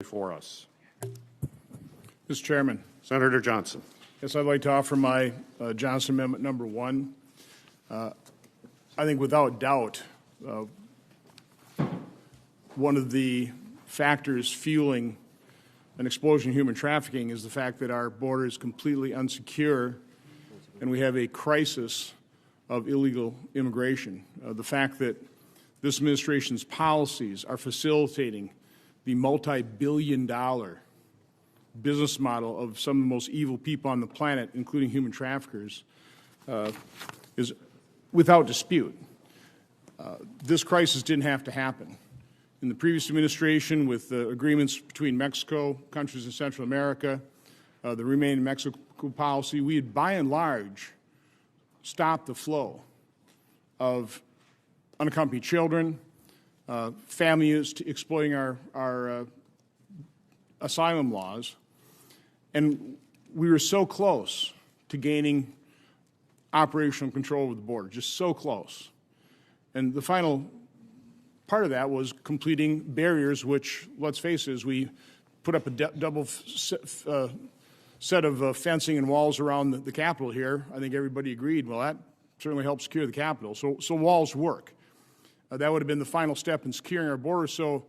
for us. Mr. Chairman. Senator Johnson. Yes, I'd like to offer my Johnson Amendment number 1. I think without doubt, one of the factors fueling an explosion in human trafficking is the fact that our border is completely unsecure and we have a crisis of illegal immigration. The fact that this administration's policies are facilitating the multi-billion-dollar business model of some of the most evil people on the planet, including human traffickers, is without dispute. This crisis didn't have to happen. In the previous administration, with the agreements between Mexico, countries in Central America, the Remain in Mexico policy, we had by and large stopped the flow of unaccompanied children, families exploiting our asylum laws, and we were so close to gaining operational control over the border, just so close. And the final part of that was completing barriers, which, let's face it, as we put up a double set of fencing and walls around the Capitol here, I think everybody agreed, well, that certainly helps secure the Capitol. So walls work. That would have been the final step in securing our border. So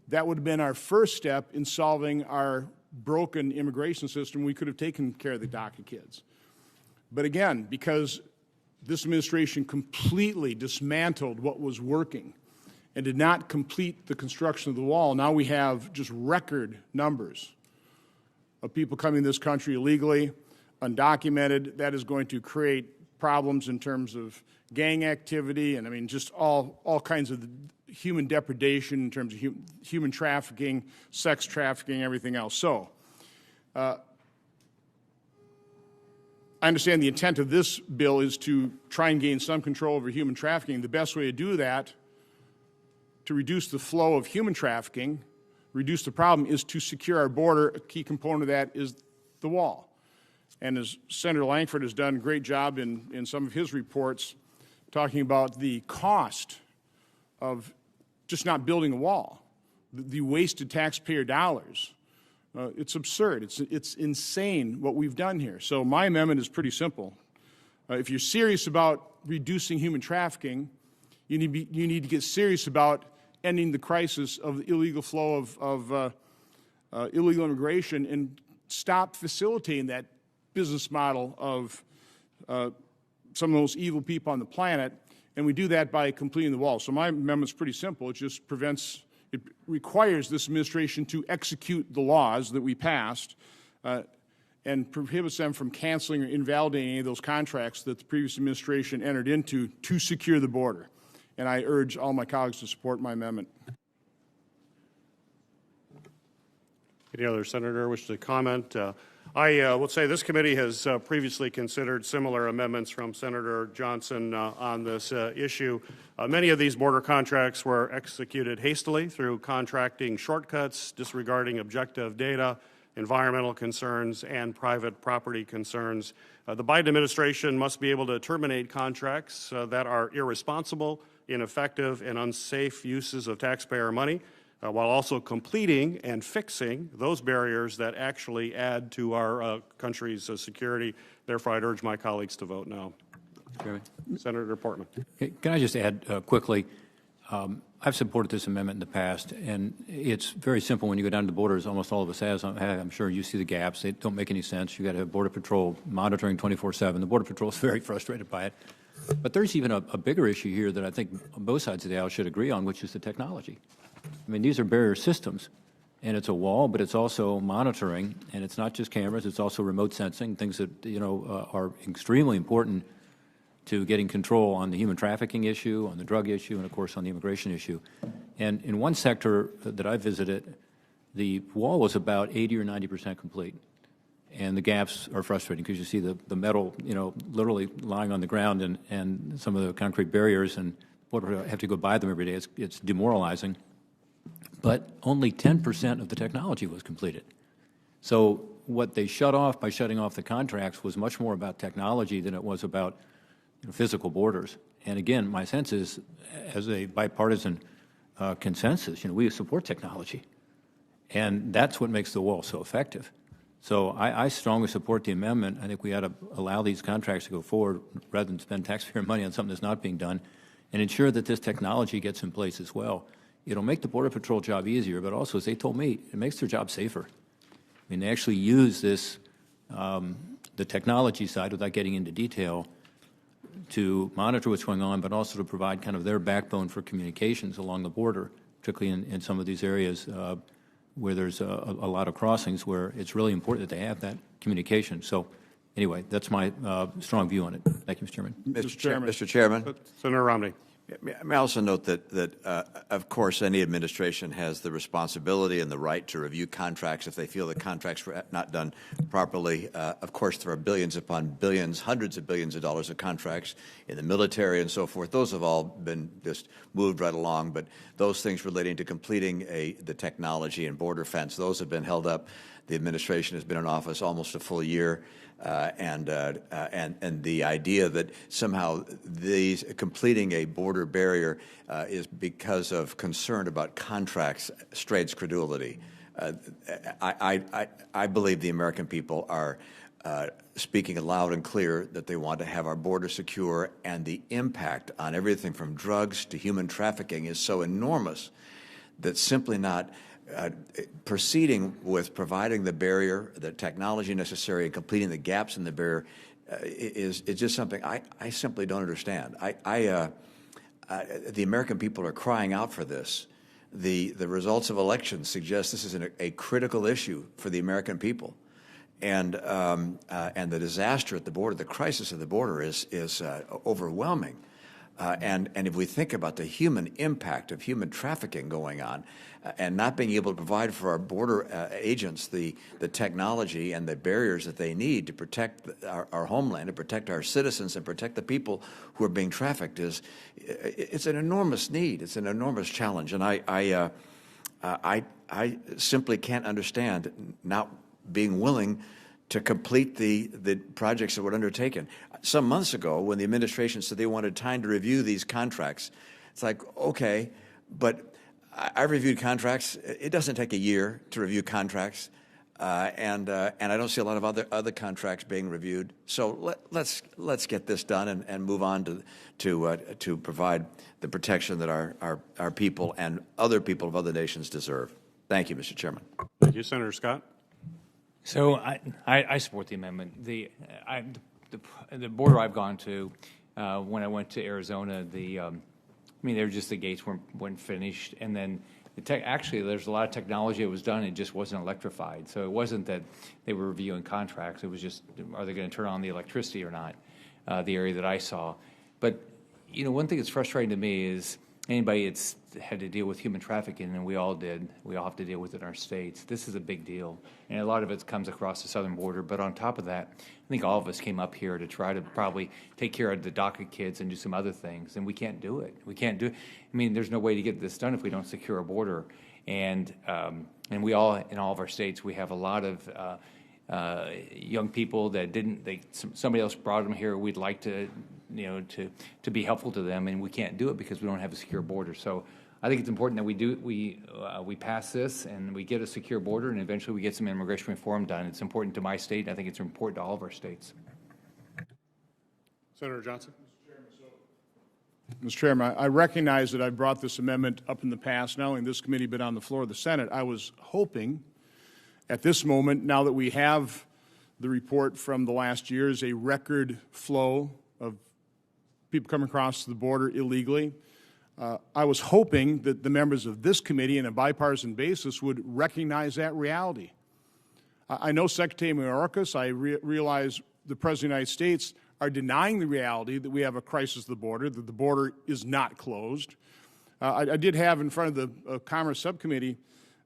that would have been our first step in solving our broken immigration system. We could have taken care of the DACA kids. But again, because this administration completely dismantled what was working and did not complete the construction of the wall, now we have just record numbers of people coming to this country illegally, undocumented. That is going to create problems in terms of gang activity and, I mean, just all kinds of human depredation in terms of human trafficking, sex trafficking, everything else. So I understand the intent of this bill is to try and gain some control over human trafficking. The best way to do that, to reduce the flow of human trafficking, reduce the problem, is to secure our border. A key component of that is the wall. And as Senator Langford has done a great job in some of his reports talking about the cost of just not building a wall, the wasted taxpayer dollars. It's absurd. It's insane what we've done here. So my amendment is pretty simple. If you're serious about reducing human trafficking, you need to get serious about ending the crisis of the illegal flow of illegal immigration and stop facilitating that business model of some of the most evil people on the planet, and we do that by completing the wall. So my amendment's pretty simple. It just it requires this administration to execute the laws that we passed and prohibits them from canceling or invalidating any of those contracts that the previous administration entered into to secure the border. And I urge all my colleagues to support my amendment. Any other senator wish to comment? I will say this committee has previously considered similar amendments from Senator Johnson on this issue. Many of these border contracts were executed hastily through contracting shortcuts, disregarding objective data, environmental concerns, and private property concerns. The Biden administration must be able to terminate contracts that are irresponsible, ineffective, and unsafe uses of taxpayer money, while also completing and fixing those barriers that actually add to our country's security. Therefore, I'd urge my colleagues to vote no. Senator Portman. Can I just add quickly, I've supported this amendment in the past, and it's very simple. When you go down to the border, as almost all of us have, I'm sure you see the gaps. They don't make any sense. You've got to have Border Patrol monitoring 24/7. The Border Patrol is very frustrated by it. But there's even a bigger issue here that I think both sides of the aisle should agree on, which is the technology. I mean, these are barrier systems, and it's a wall, but it's also monitoring, and it's not just cameras, it's also remote sensing, things that, are extremely important to getting control on the human trafficking issue, on the drug issue, and of course on the immigration issue. And in one sector that I visited, the wall was about 80 or 90% complete. And the gaps are frustrating because you see the metal, literally lying on the ground and some of the concrete barriers, and have to go by them every day. It's demoralizing. But only 10% of the technology was completed. So what they shut off by shutting off the contracts was much more about technology than it was about physical borders. And again, my sense is, as a bipartisan consensus, we support technology. And that's what makes the wall so effective. So I strongly support the amendment. I think we ought to allow these contracts to go forward rather than spend taxpayer money on something that's not being done, and ensure that this technology gets in place as well. It'll make the Border Patrol job easier, but also, as they told me, it makes their job safer. I mean, they actually use this, the technology side, without getting into detail, to monitor what's going on, but also to provide kind of their backbone for communications along the border, particularly in some of these areas where there's a lot of crossings, where it's really important that they have that communication. So anyway, that's my strong view on it. Thank you, Mr. Chairman. Mr. Chairman. Senator Romney. May I also note that of course, any administration has the responsibility and the right to review contracts if they feel the contracts were not done properly. Of course, there are billions upon billions, hundreds of billions of dollars of contracts in the military and so forth. Those have all been just moved right along, but those things relating to completing the technology and border fence, those have been held up. The administration has been in office almost a full year. And the idea that somehow completing a border barrier is because of concern about contracts strains credulity. I believe the American people are speaking loud and clear that they want to have our border secure, and the impact on everything from drugs to human trafficking is so enormous that simply not proceeding with providing the barrier, the technology necessary, and completing the gaps in the barrier is just something I simply don't understand. The American people are crying out for this. The results of elections suggest this is a critical issue for the American people, and the disaster at the border, the crisis at the border, is overwhelming. And if we think about the human impact of human trafficking going on, and not being able to provide for our border agents the technology and the barriers that they need to protect our homeland, to protect our citizens, and protect the people who are being trafficked, it's an enormous need. It's an enormous challenge, and I simply can't understand not being willing to complete the projects that were undertaken. Some months ago, when the administration said they wanted time to review these contracts, it's like, okay, but I reviewed contracts. It doesn't take a year to review contracts, and I don't see a lot of other contracts being reviewed. So let's get this done and move on to provide the protection that our people and other people of other nations deserve. Thank you, Mr. Chairman. Thank you, Senator Scott. So I support the amendment. The border I've gone to, when I went to Arizona, they were just, the gates weren't finished, and then actually there's a lot of technology that was done. It just wasn't electrified. So it wasn't that they were reviewing contracts. It was just, are they going to turn on the electricity or not? The area that I saw, but one thing that's frustrating to me is anybody that's had to deal with human trafficking, and we all did. We all have to deal with it in our states. This is a big deal, and a lot of it comes across the southern border. But on top of that, I think all of us came up here to try to probably take care of the DACA kids and do some other things, and we can't do it. We can't do it. I mean, there's no way to get this done if we don't secure a border. And we all, in all of our states, we have a lot of young people that somebody else brought them here. We'd like to be helpful to them, and we can't do it because we don't have a secure border. So I think it's important that we pass this and we get a secure border, and eventually we get some immigration reform done. It's important to my state. I think it's important to all of our states. Senator Johnson. Mr. Chairman, I recognize that I brought this amendment up in the past, not only in this committee but on the floor of the Senate. I was hoping at this moment, now that we have the report from the last years, a record flow of people coming across the border illegally, I was hoping that the members of this committee on a bipartisan basis would recognize that reality. I know Secretary Mayorkas, I realize the President of the United States are denying the reality that we have a crisis at the border, that the border is not closed. I did have in front of the Commerce Subcommittee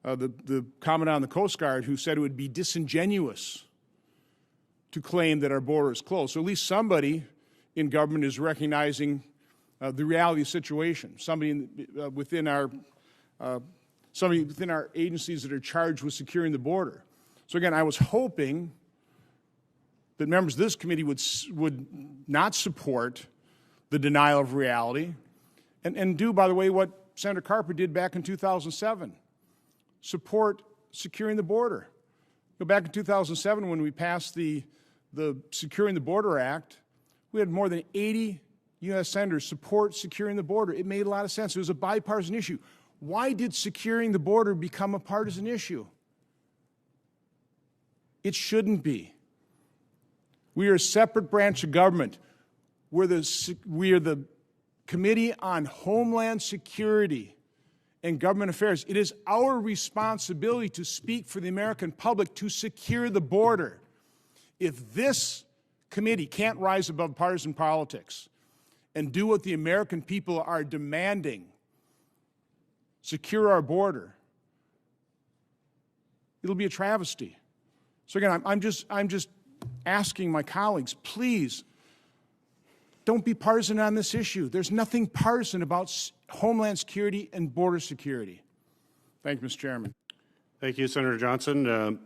the Commandant on the Coast Guard who said it would be disingenuous to claim that our border is closed. So at least somebody in government is recognizing the reality of the situation. Somebody within our agencies that are charged with securing the border. So again, I was hoping that members of this committee would not support the denial of reality and do, by the way, what Senator Carper did back in 2007. Support securing the border. Go back in 2007 when we passed the Securing the Border Act, we had more than 80 U.S. senators support securing the border. It made a lot of sense. It was a bipartisan issue. Why did securing the border become a partisan issue? It shouldn't be. We are a separate branch of government. We are the Committee on Homeland Security and Government Affairs. It is our responsibility to speak for the American public to secure the border. If this committee can't rise above partisan politics and do what the American people are demanding, secure our border, it'll be a travesty. So again, I'm just asking my colleagues, please, don't be partisan on this issue. There's nothing partisan about Homeland Security and border security. Thank you, Mr. Chairman. Thank you, Senator Johnson.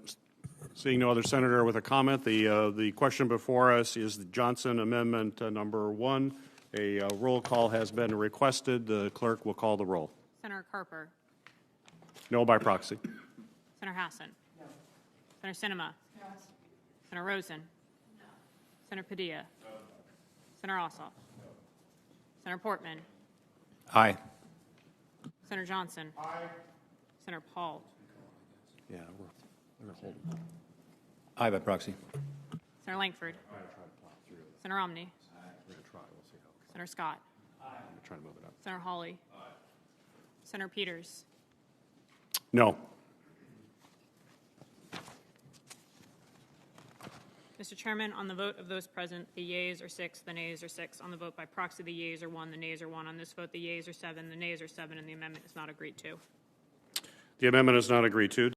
Seeing no other senator with a comment, the question before us is the Johnson Amendment number 1. A roll call has been requested. The clerk will call the roll. Senator Carper. No by proxy. Senator Hassan. No. Senator Sinema. Yes. Senator Rosen. No. Senator Padilla. No. Senator Ossoff. No. Senator Portman. Aye. Senator Johnson. Aye. Senator Paul. Yeah, we're going to hold it. Aye by proxy. Senator Langford. Senator Romney. We're going to try. We'll see how it goes. Senator Scott. I'm going to try to move it up. Senator Hawley. Senator Peters. No. Mr. Chairman, on the vote of those present, the yeas are 6, the nays are 6. On the vote by proxy, the yeas are 1, the nays are 1. On this vote, the yeas are 7, the nays are 7, and the amendment is not agreed to. The amendment is not agreed to.